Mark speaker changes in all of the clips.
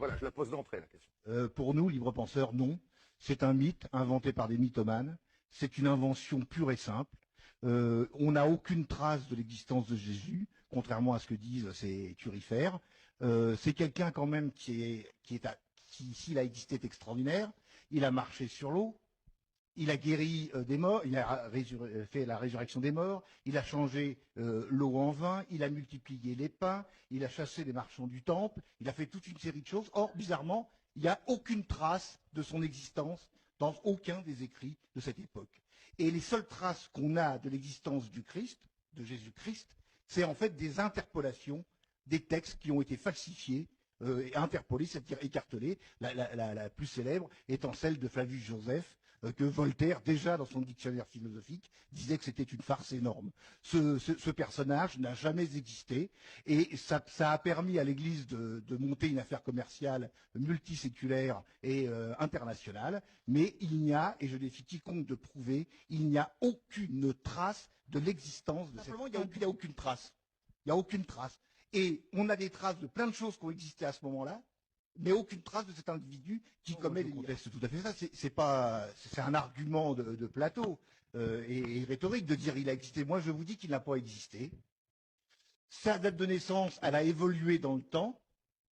Speaker 1: Voilà, je la pose d'entrée, la question.
Speaker 2: Pour nous, libres penseurs, non. C'est un mythe inventé par des mythomanes. C'est une invention pure et simple. On n'a aucune trace de l'existence de Jésus, contrairement à ce que disent ces turifères. C'est quelqu'un quand même qui, s'il a existé, est extraordinaire. Il a marché sur l'eau. Il a guéri des morts, il a fait la résurrection des morts, il a changé l'eau en vin, il a multiplié les pains, il a chassé les marchands du temple, il a fait toute une série de choses. Or, bizarrement, il n'y a aucune trace de son existence dans aucun des écrits de cette époque. Et les seules traces qu'on a de l'existence du Christ, de Jésus-Christ, c'est en fait des interpolations des textes qui ont été falsifiés et interpolés, c'est-à-dire écartelés, la plus célèbre étant celle de Flavius Joseph, que Voltaire, déjà dans son dictionnaire philosophique, disait que c'était une farce énorme. Ce personnage n'a jamais existé et ça a permis à l'Église de monter une affaire commerciale multiséculaire et internationale, mais il n'y a, et je défie quiconque de prouver, il n'y a aucune trace de l'existence de cette... Simplement, il n'y a aucune trace. Il n'y a aucune trace. Et on a des traces de plein de choses qui ont existé à ce moment-là, mais aucune trace de cet individu qui commet les conteste tout à fait ça. C'est un argument de plateau et rhétorique de dire il a existé. Moi, je vous dis qu'il n'a pas existé. Sa date de naissance, elle a évolué dans le temps,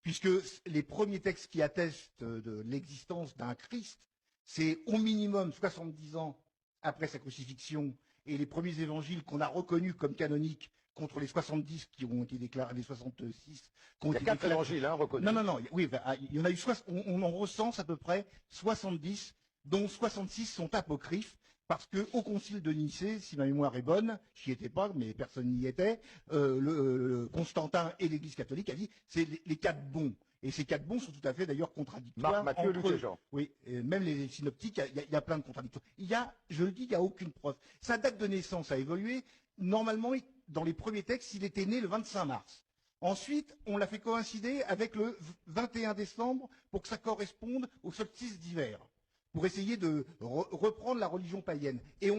Speaker 2: puisque les premiers textes qui attestent de l'existence d'un Christ, c'est au minimum 70 ans après sa crucifixion, et les premiers évangiles qu'on a reconnus comme canoniques contre les 70 qui ont été déclarés, les 66.
Speaker 1: Il y a 4 évangiles, reconnus.
Speaker 2: Non, oui, il y en a eu, on en recense à peu près 70, dont 66 sont apocryphes, parce que au concile de Nicée, si ma mémoire est bonne, j'y étais pas, mais personne n'y était, Constantin et l'Église catholique a dit c'est les 4 bons. Et ces 4 bons sont tout à fait d'ailleurs contradictoires.
Speaker 1: Marc, Matthieu, Luc et Jean.
Speaker 2: Oui, même les synoptiques, il y a plein de contradictions. Je le dis, il n'y a aucune preuve. Sa date de naissance a évolué. Normalement, dans les premiers textes, il était né le 25 mars. Ensuite, on l'a fait coïncider avec le 21 décembre pour que ça corresponde au solstice d'hiver, pour essayer de reprendre la religion païenne. Et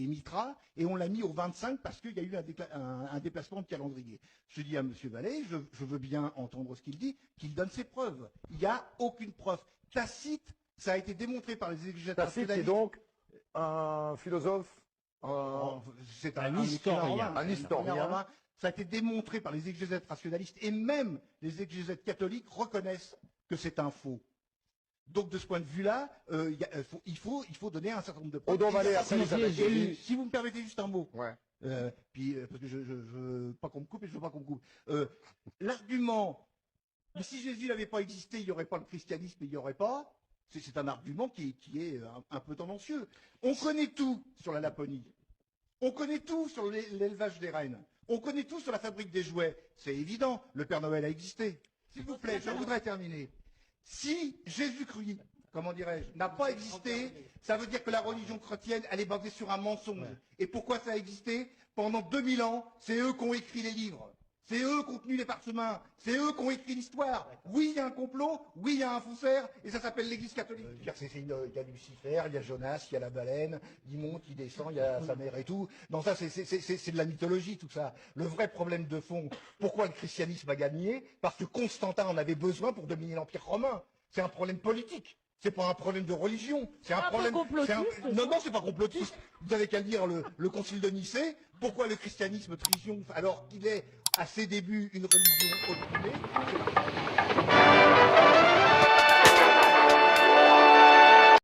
Speaker 2: Mitra, et on l'a mis au 25 parce qu'il y a eu un déplacement de calendrier. Je dis à M. Vallée, je veux bien entendre ce qu'il dit, qu'il donne ses preuves. Il n'y a aucune preuve. Tacite, ça a été démontré par les exégètes.
Speaker 1: Tacite, c'est donc un philosophe.
Speaker 2: C'est un historien.
Speaker 1: Un historien.
Speaker 2: Ça a été démontré par les exégètes rationalistes et même les exégètes catholiques reconnaissent que c'est un faux. Donc de ce point de vue-là, il faut donner un certain nombre de preuves.
Speaker 1: Odon Vallée, après
Speaker 2: si vous me permettez juste un mot.
Speaker 1: Ouais.
Speaker 2: Parce que je veux pas qu'on me coupe et je veux pas qu'on me coupe. L'argument, mais si Jésus n'avait pas existé, il n'y aurait pas le christianisme, il n'y aurait pas. C'est un argument qui est un peu tendancieux. On connaît tout sur la Laponie. On connaît tout sur l'élevage des rennes. On connaît tout sur la fabrique des jouets. C'est évident, le Père Noël a existé. S'il vous plaît, je voudrais terminer. Si Jésus-Christ, comment dirais-je, n'a pas existé, ça veut dire que la religion chrétienne, elle est basée sur un mensonge. Ouais. Et pourquoi ça a existé? Pendant 2000 ans, c'est eux qui ont écrit les livres. C'est eux qui ont tenu les parchemins, c'est eux qui ont écrit l'histoire. Oui, il y a un complot, oui, il y a un faussaire, et ça s'appelle l'Église catholique. Il y a Lucifer, il y a Jonas, il y a la baleine, il monte, il descend, il y a sa mère et tout. Non, ça, c'est de la mythologie, tout ça. Le vrai problème de fond, pourquoi le christianisme a gagné? Parce que Constantin en avait besoin pour dominer l'Empire romain. C'est un problème politique. C'est pas un problème de religion. C'est un problème. Non, c'est pas complotiste. Vous avez qu'à lire le concile de Nicée. Pourquoi le christianisme triomphe alors qu'il est à ses débuts une religion opprimée?